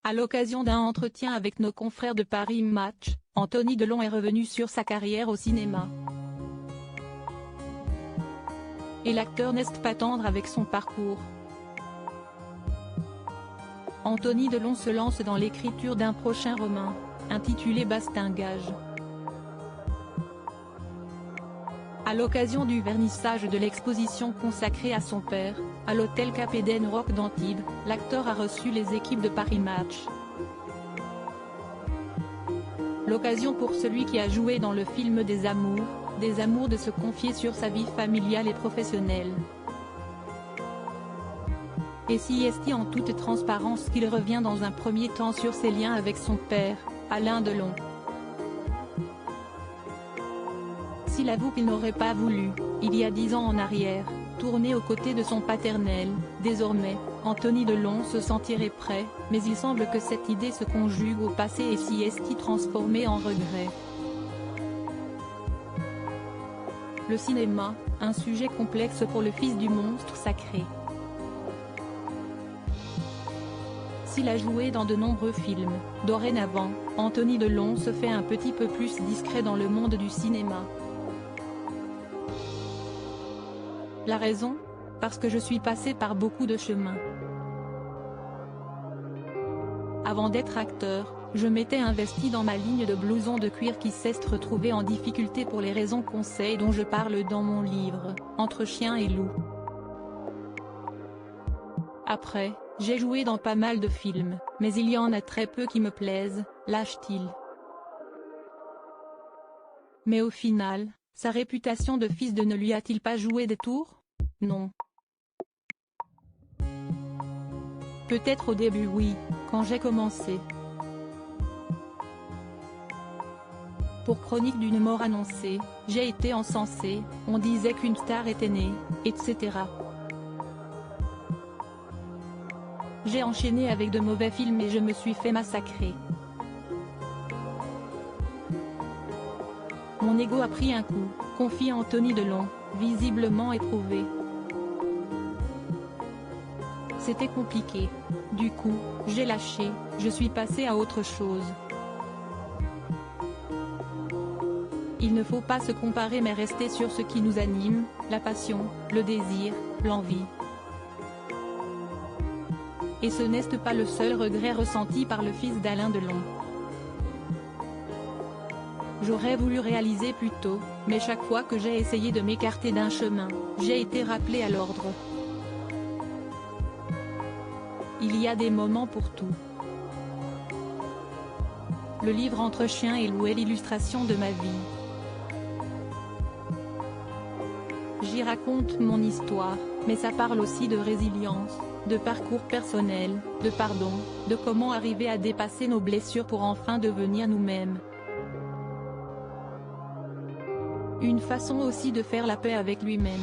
À l'occasion d'un entretien avec nos confrères de Paris Match, Anthony Delon est revenu sur sa carrière au cinéma. Et l'acteur n'est pas tendre avec son parcours. Anthony Delon se lance dans l'écriture d'un prochain roman, intitulé Bastingage. À l'occasion du vernissage de l'exposition consacrée à son père, à l'hôtel Cap Eden Rock d'Antibes, l'acteur a reçu les équipes de Paris Match. L'occasion pour celui qui a joué dans le film des Amours de se confier sur sa vie familiale et professionnelle. Et si est en toute transparence qu'il revient dans un premier temps sur ses liens avec son père, Alain Delon. S'il avoue qu'il n'aurait pas voulu, il y a 10 ans en arrière, tourner aux côtés de son paternel, désormais, Anthony Delon se sentirait prêt, mais il semble que cette idée se conjugue au passé et s'y est transformée en regret. Le cinéma, un sujet complexe pour le fils du monstre sacré. S'il a joué dans de nombreux films, dorénavant, Anthony Delon se fait un petit peu plus discret dans le monde du cinéma. La raison ? Parce que je suis passé par beaucoup de chemins. Avant d'être acteur, je m'étais investi dans ma ligne de blousons de cuir qui s'est retrouvée en difficulté pour les raisons qu'on sait et dont je parle dans mon livre, Entre chien et loup. Après, j'ai joué dans pas mal de films, mais il y en a très peu qui me plaisent, lâche-t-il. Mais au final, sa réputation de fils de ne lui a-t-il pas joué des tours? Non. Peut-être au début oui, quand j'ai commencé. Pour Chronique d'une mort annoncée, j'ai été encensé, on disait qu'une star était née, etc. J'ai enchaîné avec de mauvais films et je me suis fait massacrer. Mon ego a pris un coup, confie Anthony Delon, visiblement éprouvé. C'était compliqué. Du coup, j'ai lâché, je suis passé à autre chose. Il ne faut pas se comparer mais rester sur ce qui nous anime, la passion, le désir, l'envie. Et ce n'est pas le seul regret ressenti par le fils d'Alain Delon. J'aurais voulu réaliser plus tôt, mais chaque fois que j'ai essayé de m'écarter d'un chemin, j'ai été rappelé à l'ordre. Il y a des moments pour tout. Le livre Entre chien et loup est l'illustration de ma vie. J'y raconte mon histoire, mais ça parle aussi de résilience, de parcours personnel, de pardon, de comment arriver à dépasser nos blessures pour enfin devenir nous-mêmes. Une façon aussi de faire la paix avec lui-même.